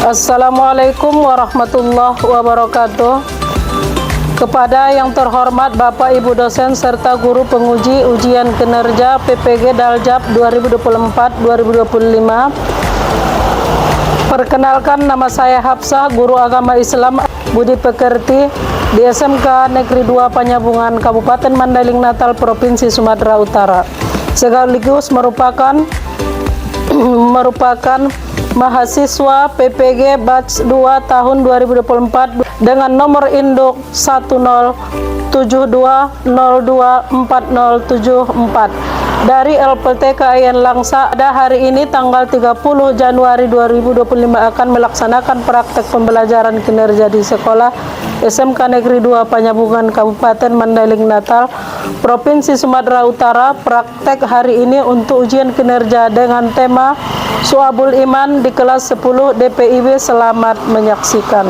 Assalamualaikum warahmatullahi wabarakatuh. Kepada yang terhormat Bapak Ibu dosen serta guru penguji ujian kinerja PPG Daljab 2024-2025. Perkenalkan, nama saya Hafsah, guru agama Islam Budi Pekerti di SMK Negeri 2 Panyabungan, Kabupaten Mandailing Natal, Provinsi Sumatera Utara. Sekaligus merupakan mahasiswa PPG Batch 2 tahun 2024 dengan nomor induk 1072024074 dari LPTK Ayan Langsa. Pada hari ini tanggal 30 Januari 2025 akan melaksanakan praktek pembelajaran kinerja di sekolah SMK Negeri 2 Panyabungan, Kabupaten Mandailing Natal, Provinsi Sumatera Utara. Praktek hari ini untuk ujian kinerja dengan tema Su'abul Iman di kelas 10 DPIB. Selamat menyaksikan.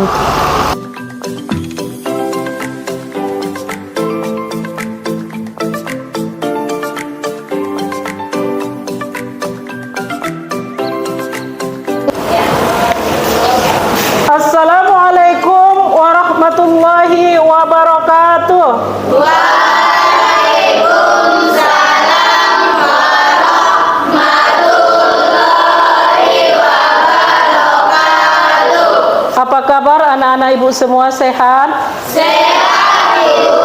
Assalamualaikum warahmatullahi wabarakatuh. Waalaikumsalam warahmatullahi wabarakatuh. Apa kabar anak-anak ibu semua, sehat? Sehat, Ibu.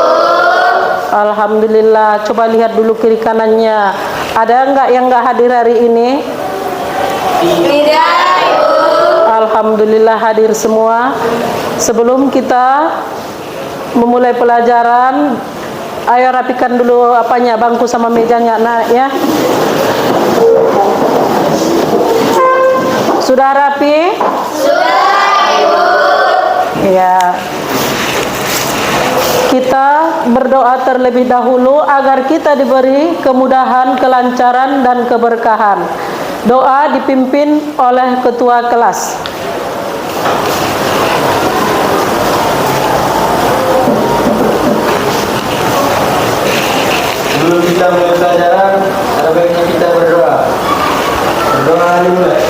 Alhamdulillah. Coba lihat dulu kiri kanannya. Ada enggak yang enggak hadir hari ini? Tidak, Ibu. Alhamdulillah hadir semua. Sebelum kita memulai pelajaran, ayo rapikan dulu apanya, bangku sama mejanya, nak ya. Sudah rapi? Sudah, Ibu. Ya. Kita berdoa terlebih dahulu agar kita diberi kemudahan, kelancaran, dan keberkahan. Doa dipimpin oleh ketua kelas. Sebelum kita mulai pelajaran, ada baiknya kita berdoa. Berdoa dimulai.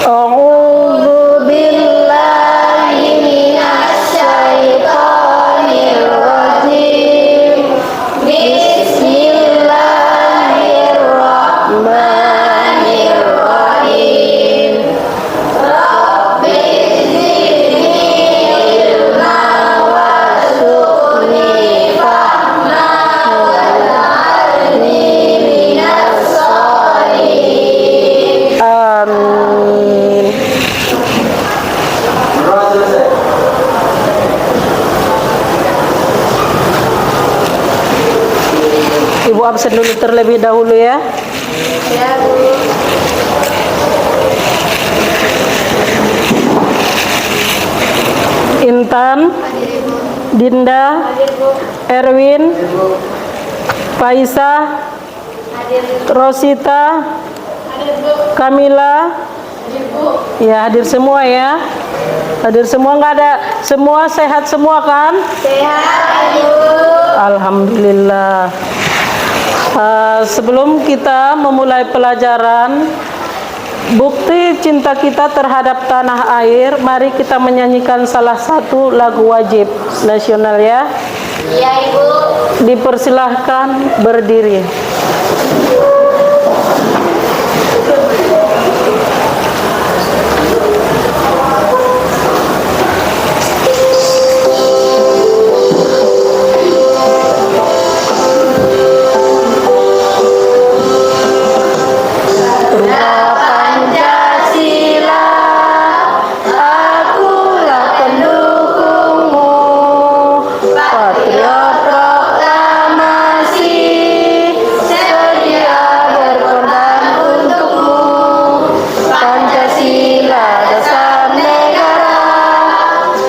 A'udzu Billahi minasyaitonir rajim. Bismillahirrahmanirrahim. Rabbi zidni ilma warzuqni fahma waj'alni minas sholihin. Amin. Berdoa selesai. Ibu absen dulu terlebih dahulu ya. Ya, Bu. Intan, Hadir, Ibu. Dinda, Hadir, Bu. Erwin, Faisah, Hadir, Bu. Rosita, Hadir, Bu. Kamila. Hadir, Bu. Ya, hadir semua ya. Hadir semua, nggak ada, semua sehat semua kan? Sehat, Ibu. Alhamdulillah. Sebelum kita memulai pelajaran, bukti cinta kita terhadap tanah air, mari kita menyanyikan salah satu lagu wajib nasional ya. Iya, Ibu. Dipersilahkan berdiri. Pancasila, akulah pendukungmu. Patriot proklamasi, sedia berkorban untukmu. Pancasila dasar negara,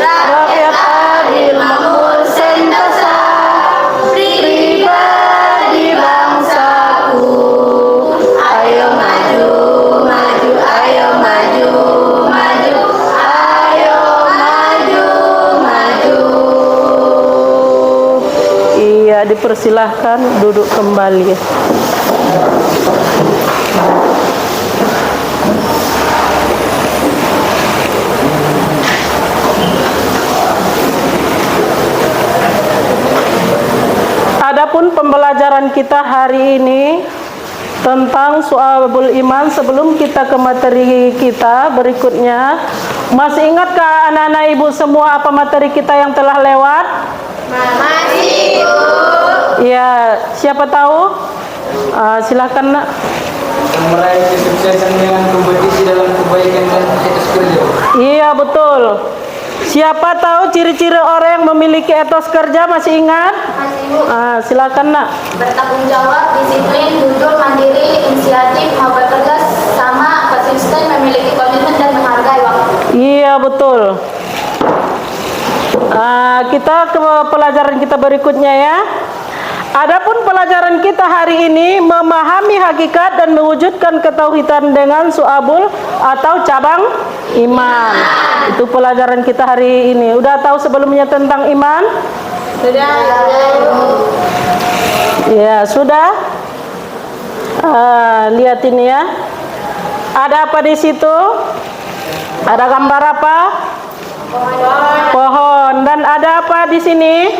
rakyat adil makmur sentosa, pribadi bangsaku. Ayo maju, maju, ayo maju, maju, ayo maju, maju. Iya, dipersilahkan duduk kembali. pelajaran kita hari ini tentang Syu'abul Iman. Sebelum kita ke materi kita berikutnya, masih ingatkah anak-anak ibu semua apa materi kita yang telah lewat? Masih, Bu. Ya, siapa tahu? Silakan nak. Meraih kesuksesan dengan kompetisi dalam kebaikan dan etos kerja. Iya betul. Siapa tahu ciri-ciri orang yang memiliki etos kerja, masih ingat? Masih, Bu. Silakan nak. Bertanggung jawab, disiplin, jujur, mandiri, inisiatif, mau bekerja sama, konsisten, memiliki komitmen dan menghargai waktu. Iya betul. Kita ke pelajaran kita berikutnya ya. Adapun pelajaran kita hari ini memahami hakikat dan mewujudkan ketauhidan dengan Syu'abul atau cabang iman. Itu pelajaran kita hari ini. Udah tahu sebelumnya tentang iman? Sudah, Bu. Ya sudah. Lihat ini ya. Ada apa di situ? Ada gambar apa? Pohon. Dan ada apa di sini?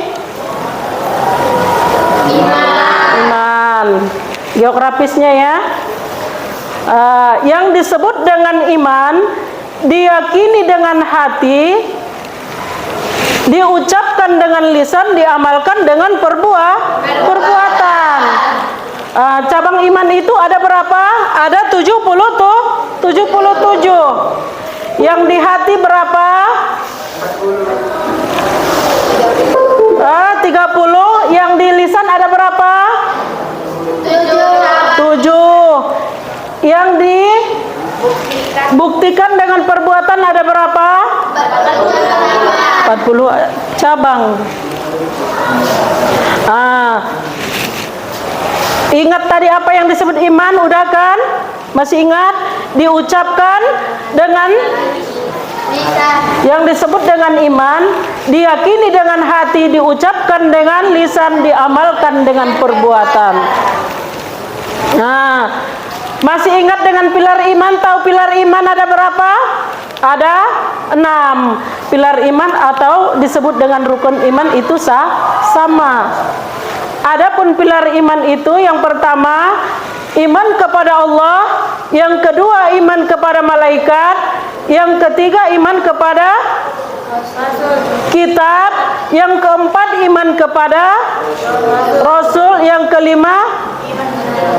Iman. Geografisnya ya. Yang disebut dengan iman diyakini dengan hati, diucapkan dengan lisan, diamalkan dengan perbuatan. Cabang iman itu ada berapa? Ada 77. Yang di hati berapa? 30. Yang di lisan ada berapa? 7. Yang dibuktikan dengan perbuatan ada berapa? 40 cabang. Ingat tadi apa yang disebut iman, udah kan? Masih ingat? Diucapkan dengan yang disebut dengan iman, diyakini dengan hati, diucapkan dengan lisan, diamalkan dengan perbuatan. Masih ingat dengan pilar iman? Tahu pilar iman ada berapa? Ada 6. Pilar iman atau disebut dengan rukun iman itu sama. Adapun pilar iman itu yang pertama iman kepada Allah, yang kedua iman kepada malaikat, yang ketiga iman kepada kitab, yang keempat iman kepada Rasul, yang kelima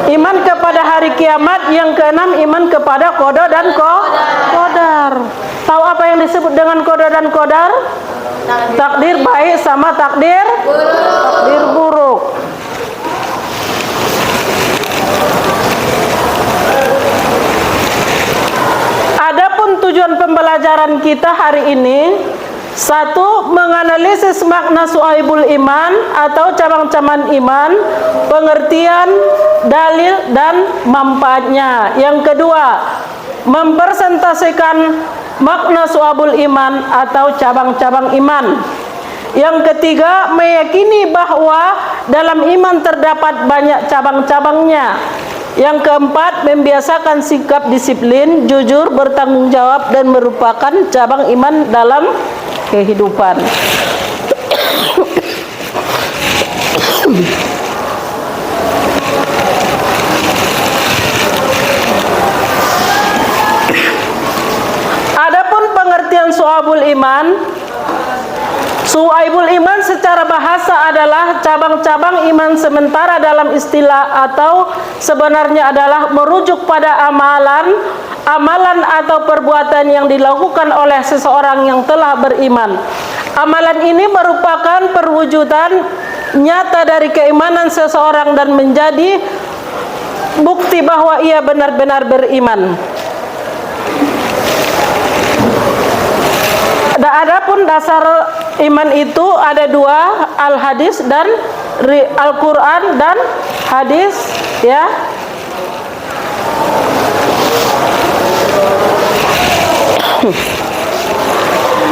iman kepada hari kiamat, yang keenam iman kepada qada dan qadar. Tahu apa yang disebut dengan qada dan qadar? Takdir baik sama takdir buruk. Adapun tujuan pembelajaran kita hari ini, satu, menganalisis makna Syu'abul Iman atau cabang-cabang iman, pengertian, dalil, dan manfaatnya. Yang kedua, mempresentasikan makna Syu'abul Iman atau cabang-cabang iman. Yang ketiga, meyakini bahwa dalam iman terdapat banyak cabang-cabangnya. Yang keempat, membiasakan sikap disiplin, jujur, bertanggung jawab, dan merupakan cabang iman dalam kehidupan. Adapun pengertian Syu'abul Iman, Syu'abul Iman secara bahasa adalah cabang-cabang iman sementara dalam istilah, atau sebenarnya adalah merujuk pada amalan atau perbuatan yang dilakukan oleh seseorang yang telah beriman. Amalan ini merupakan perwujudan nyata dari keimanan seseorang dan menjadi bukti bahwa ia benar-benar beriman. Adapun dasar iman itu ada dua, al-hadis dan Al-Quran dan hadis ya.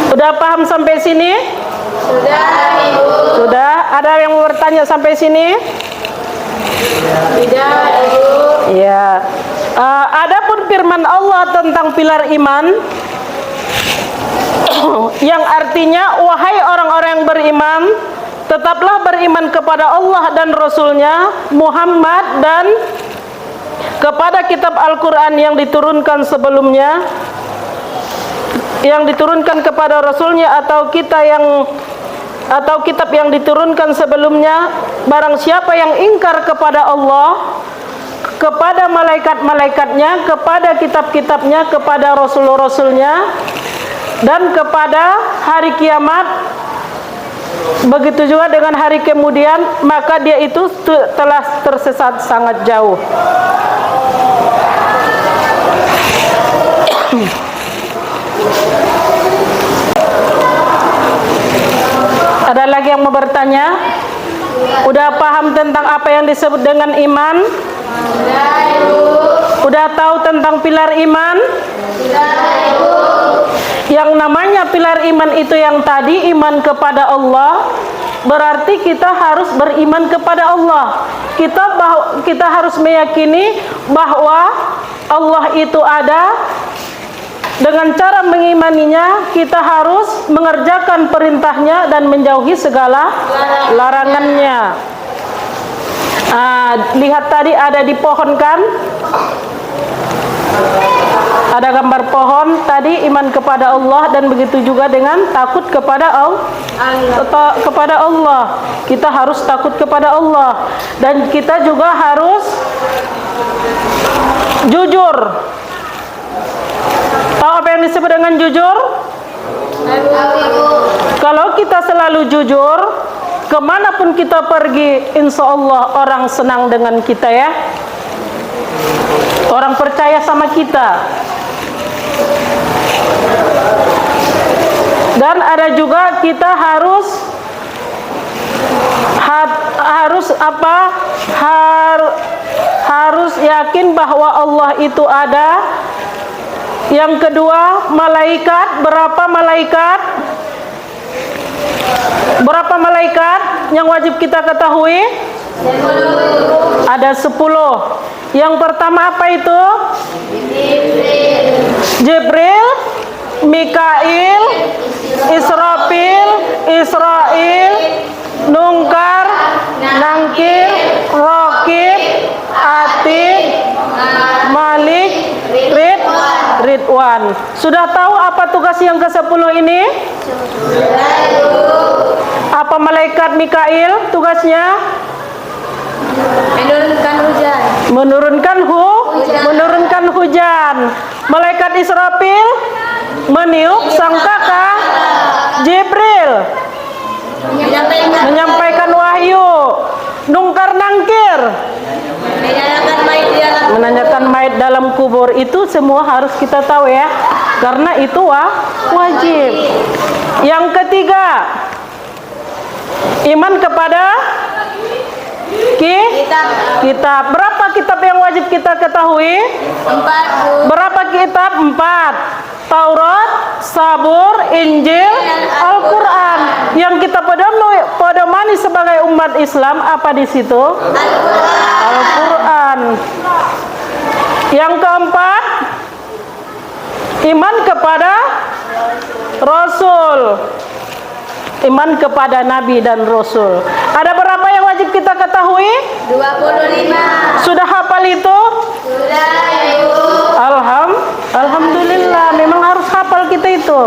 Sudah paham sampai sini? Sudah, Ibu. Sudah. Ada yang mau bertanya sampai sini? Tidak, Ibu. Ya. Adapun firman Allah tentang pilar iman, yang artinya, wahai orang-orang yang beriman, Tetaplah beriman kepada Allah dan Rasul-Nya Muhammad dan kepada kitab Al-Quran yang diturunkan sebelumnya, yang diturunkan kepada Rasul-Nya atau kitab yang diturunkan sebelumnya. Barang siapa yang ingkar kepada Allah, kepada malaikat-malaikatnya, kepada kitab-kitabnya, kepada rasul-rasulnya, dan kepada hari kiamat, begitu juga dengan hari kemudian, maka dia itu telah tersesat sangat jauh. Ada lagi yang mau bertanya? Udah paham tentang apa yang disebut dengan iman? Udah tahu tentang pilar iman? Yang namanya pilar iman itu yang tadi, iman kepada Allah, berarti kita harus beriman kepada Allah. Kita harus meyakini bahwa Allah itu ada. Dengan cara mengimaninya, kita harus mengerjakan perintahnya dan menjauhi segala larangannya. Lihat tadi ada di pohon kan? Ada gambar pohon tadi, iman kepada Allah, dan begitu juga dengan takut kepada Allah. Kita harus takut kepada Allah, dan kita juga harus jujur. Tahu apa yang disebut dengan jujur? Kalau kita selalu jujur, kemanapun kita pergi, insya Allah orang senang dengan kita ya. Orang percaya sama kita. Dan ada juga kita harus yakin bahwa Allah itu ada. Yang kedua, malaikat. Berapa malaikat? Berapa malaikat yang wajib kita ketahui? 10. Ada 10. Yang pertama apa itu? Jibril, Mikail, Israfil, Israil, Munkar, Nakir, Raqib, Atid, Malik, Ridwan. Sudah tahu apa tugas yang ke-10 ini? Apa malaikat Mikail tugasnya? Menurunkan hujan. Malaikat Israfil meniup sangkakah. Jibril menyampaikan wahyu. Munkar Nakir menanyakan mayat dalam kubur. Itu semua harus kita tahu ya, karena itu wajib. Yang ketiga, iman kepada kitab. Berapa kitab yang wajib kita ketahui? 4. Berapa kitab? 4. Taurat, Zabur, Injil, Al-Quran. Yang kita pedomani sebagai umat Islam apa di situ? Al-Quran. Yang keempat, iman kepada Rasul. Iman kepada Nabi dan Rasul. Ada berapa yang wajib kita ketahui? 25. Sudah hafal itu? Sudah, Ibu. Alhamdulillah, memang harus hafal kita itu.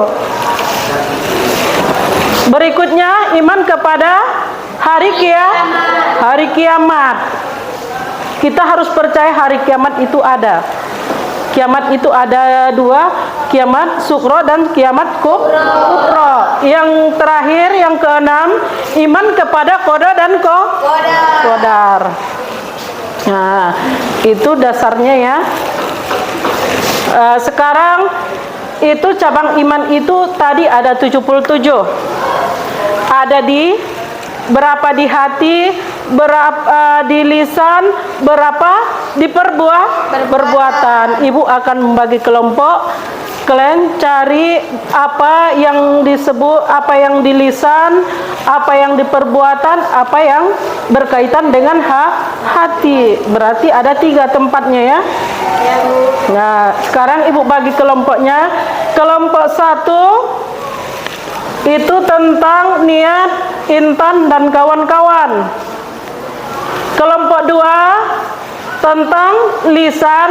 Berikutnya, iman kepada hari kiamat. Kita harus percaya hari kiamat itu ada. Kiamat itu ada 2, kiamat sukro dan kiamat kubro. Yang terakhir, yang ke-6, iman kepada qada dan qadar. Nah, itu dasarnya ya. Sekarang itu cabang iman itu tadi ada 77. Ada di berapa di hati, berapa di lisan, berapa di perbuatan. Ibu akan membagi kelompok. Kalian cari apa yang disebut, apa yang di lisan, apa yang di perbuatan, apa yang berkaitan dengan hati. Berarti ada 3 tempatnya ya. Nah, sekarang ibu bagi kelompoknya. Kelompok 1 itu tentang niat Intan dan kawan-kawan. Kelompok 2 tentang lisan,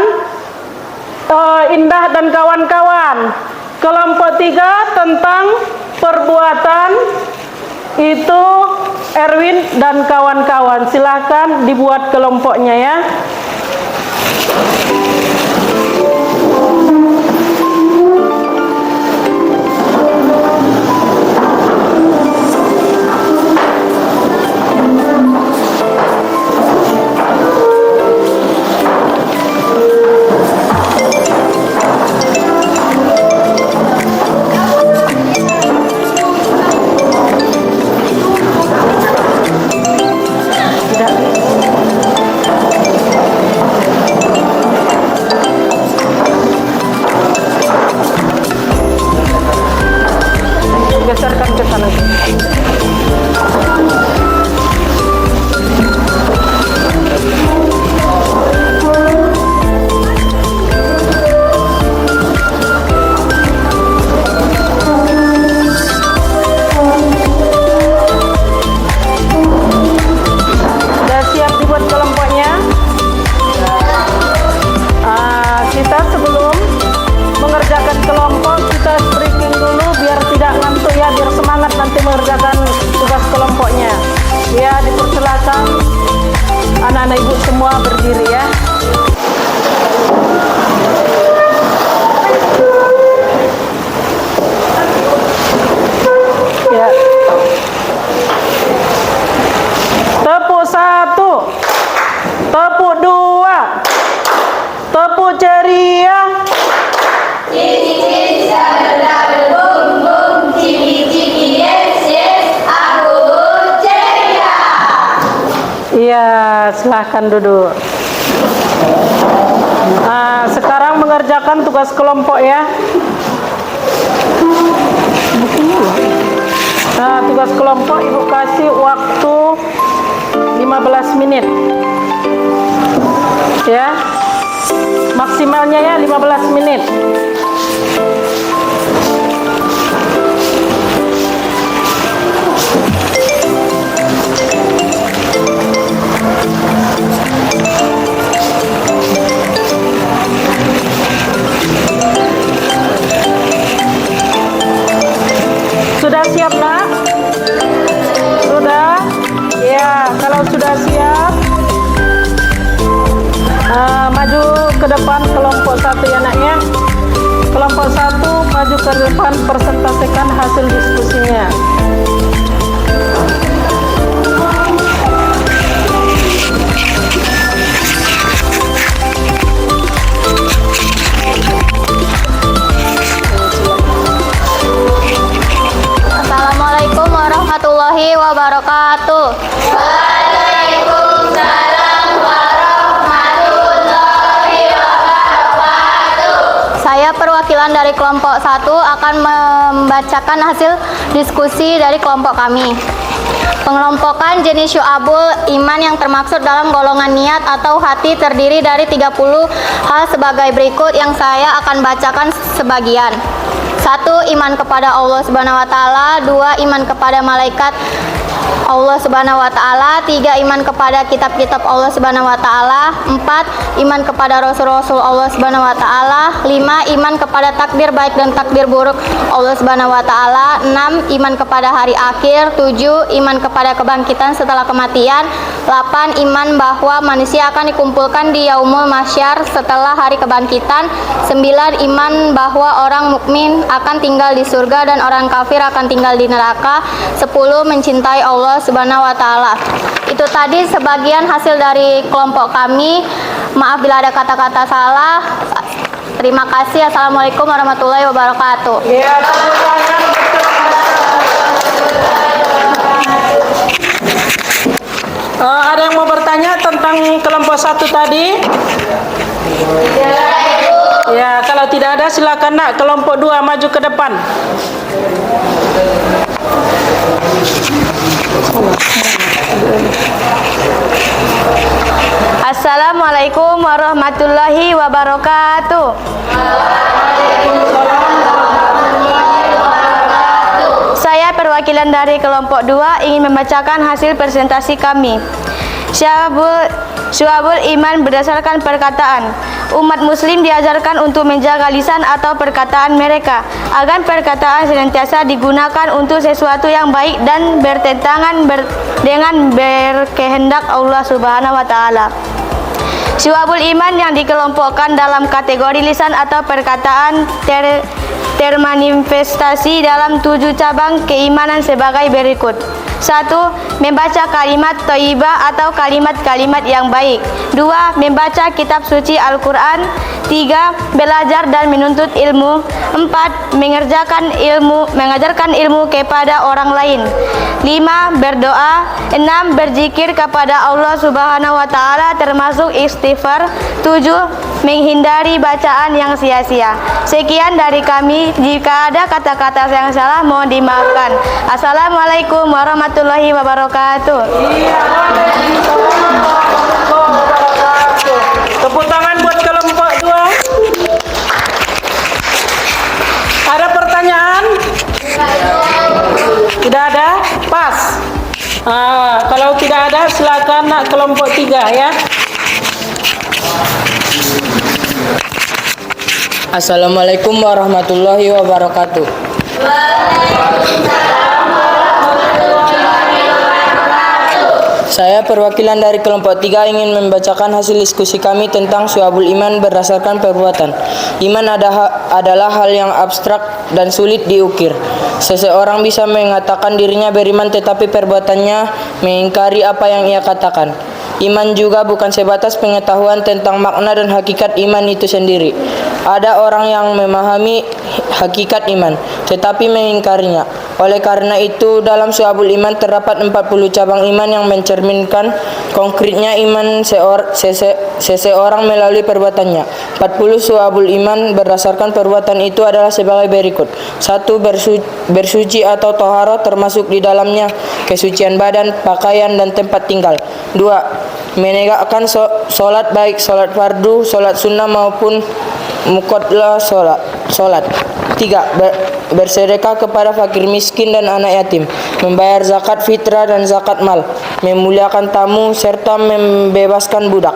Indah dan kawan-kawan. Kelompok 3 tentang perbuatan, itu Erwin dan kawan-kawan. Silahkan dibuat kelompoknya ya. Geserkan ke sana. Sudah siap dibuat kelompoknya? Kita sebelum mengerjakan kelompok, kita breaking dulu biar tidak ngantuk ya, biar semangat nanti mengerjakan tugas kelompoknya. Ya, dipersilakan anak-anak ibu semua berdiri ya. Ya. Tepuk 1, tepuk 2, tepuk ceria. Iya, silahkan duduk. Sekarang mengerjakan tugas kelompok ya. Tugas kelompok ibu kasih waktu 15 menit. Ya. Maksimalnya ya 15 menit. Sudah siap nak? Sudah? Ya, kalau sudah siap, maju ke depan kelompok 1 ya nak ya. Kelompok 1 maju ke depan, presentasikan hasil diskusinya. Assalamualaikum warahmatullahi wabarakatuh. Waalaikumsalam warahmatullahi wabarakatuh. Saya perwakilan dari kelompok 1 akan membacakan hasil diskusi dari kelompok kami. Pengelompokan jenis syu'abul iman yang termaksud dalam golongan niat atau hati terdiri dari 30 hal sebagai berikut yang saya akan bacakan sebagian. 1. Iman kepada Allah Subhanahu wa taala. 2. Iman kepada malaikat Allah Subhanahu wa taala. 3. Iman kepada kitab-kitab Allah Subhanahu wa taala. 4. Iman kepada rasul-rasul Allah Subhanahu wa taala. 5. Iman kepada takdir baik dan takdir buruk Allah Subhanahu wa taala. 6. Iman kepada hari akhir. 7. Iman kepada kebangkitan setelah kematian. 8. Iman bahwa manusia akan dikumpulkan di yaumul mahsyar setelah hari kebangkitan. 9. Iman bahwa orang mukmin akan tinggal di surga dan orang kafir akan tinggal di neraka. 10. Mencintai Allah Subhanahu wa taala. Itu tadi sebagian hasil dari kelompok kami. Maaf bila ada kata-kata salah. Terima kasih. Assalamualaikum warahmatullahi wabarakatuh. Ya, tepuk tangan. Ada yang mau bertanya tentang kelompok 1 tadi? Ya, kalau tidak ada silakan nak. Kelompok 2 maju ke depan. Assalamualaikum warahmatullahi wabarakatuh. Saya perwakilan perwakilan dari kelompok 2 ingin membacakan hasil presentasi kami. Syu'abul iman berdasarkan perkataan. Umat muslim diajarkan untuk menjaga lisan atau perkataan mereka agar perkataan senantiasa digunakan untuk sesuatu yang baik dan bertentangan dengan berkehendak Allah Subhanahu wa taala. Syu'abul iman yang dikelompokkan dalam kategori lisan atau perkataan termanifestasi dalam 7 cabang keimanan sebagai berikut. 1. Membaca kalimat thayyibah atau kalimat-kalimat yang baik. 2. Membaca kitab suci Al-Quran. 3. Belajar dan menuntut ilmu. 4. Mengajarkan ilmu kepada orang lain. 5. Berdoa. 6. Berzikir kepada Allah Subhanahu wa taala termasuk istighfar. 7. Menghindari bacaan yang sia-sia. Sekian dari kami. Jika ada kata-kata yang salah mohon dimaafkan. Assalamualaikum warahmatullahi wabarakatuh. Tepuk tangan buat kelompok 2. Ada pertanyaan? Tidak ada? Pas. Kalau tidak ada silakan nak kelompok 3 ya. Assalamualaikum warahmatullahi wabarakatuh. Saya perwakilan dari kelompok 3 ingin membacakan hasil diskusi kami tentang syu'abul iman berdasarkan perbuatan. Iman adalah hal yang abstrak dan sulit diukir. Seseorang bisa mengatakan dirinya beriman tetapi perbuatannya mengingkari apa yang ia katakan. Iman juga bukan sebatas pengetahuan tentang makna dan hakikat iman itu sendiri. Ada orang yang memahami hakikat iman, tetapi mengingkarinya. Oleh karena itu, dalam syu'abul iman terdapat 40 cabang iman yang mencerminkan konkretnya iman seseorang melalui perbuatannya. 40 syu'abul iman berdasarkan perbuatan itu adalah sebagai berikut. 1. Bersuci atau tohara termasuk di dalamnya kesucian badan, pakaian, dan tempat tinggal. 2. Menegakkan solat baik solat fardu, solat sunnah maupun muqaddah solat. 3. Bersedekah kepada fakir miskin dan anak yatim, membayar zakat fitrah dan zakat mal, memuliakan tamu serta membebaskan budak.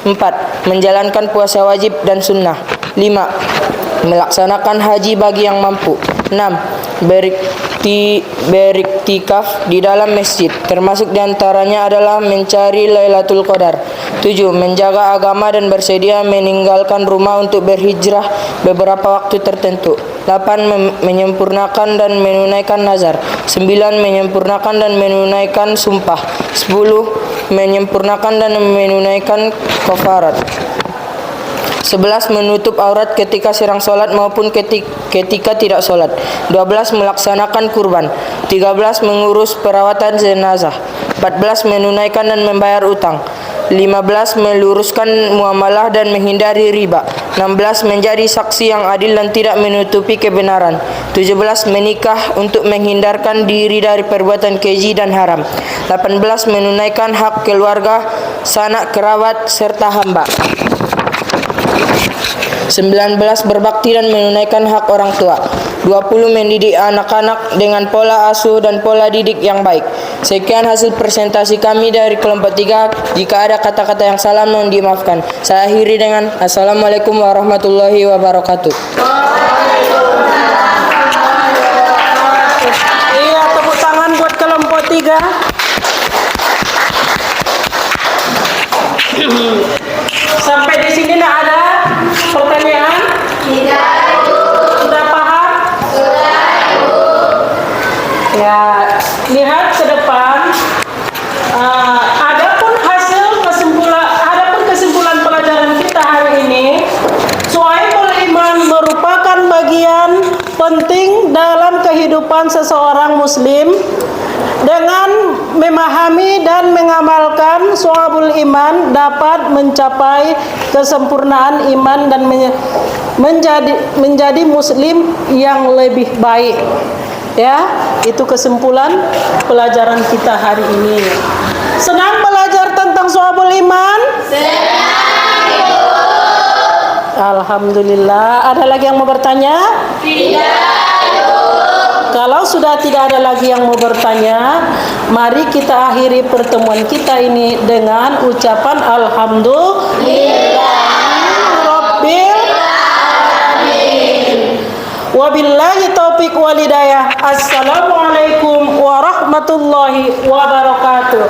4. Menjalankan puasa wajib dan sunnah. 5. Melaksanakan haji bagi yang mampu. 6. Beriktikaf di dalam masjid, termasuk diantaranya adalah mencari Lailatul Qadar. 7. Menjaga agama dan bersedia meninggalkan rumah untuk berhijrah beberapa waktu tertentu. 8. Menyempurnakan dan menunaikan nazar. 9. Menyempurnakan dan menunaikan sumpah. 10. Menyempurnakan dan menunaikan kafarat. 11. Menutup aurat ketika sedang sholat maupun ketika tidak sholat. 12. Melaksanakan kurban. 13. Mengurus perawatan jenazah. 14. Menunaikan dan membayar utang. 15. Meluruskan muamalah dan menghindari riba. 16. Menjadi saksi yang adil dan tidak menutupi kebenaran. 17. Menikah untuk menghindarkan diri dari perbuatan keji dan haram. 18. Menunaikan hak keluarga, sanak kerabat, serta hamba. 19. Berbakti dan menunaikan hak orang tua. 20. Mendidik anak-anak dengan pola asuh dan pola didik yang baik. Sekian hasil presentasi kami dari kelompok 3. Jika ada kata-kata yang salah mohon dimaafkan. Saya akhiri dengan Assalamualaikum warahmatullahi wabarakatuh. Iya, tepuk tangan buat kelompok 3. Sampai di sini tidak ada pertanyaan? Tidak, Ibu. Sudah paham? Sudah, Ibu. Ya, lihat ke depan. Adapun kesimpulan pelajaran kita hari ini, syu'abul iman merupakan bagian penting dalam kehidupan seseorang muslim. Dengan memahami dan mengamalkan syu'abul iman dapat mencapai kesempurnaan iman dan menjadi muslim yang lebih baik. Ya, itu kesimpulan pelajaran kita hari ini. Senang belajar tentang syu'abul iman? Senang, Ibu. Alhamdulillah. Ada lagi yang mau bertanya? Tidak, Ibu. Kalau sudah tidak ada lagi yang mau bertanya, mari kita akhiri pertemuan kita ini dengan ucapan Alhamdulillahirabbil alamin. Wabillahi taufiq wal hidayah. Assalamualaikum warahmatullahi wabarakatuh.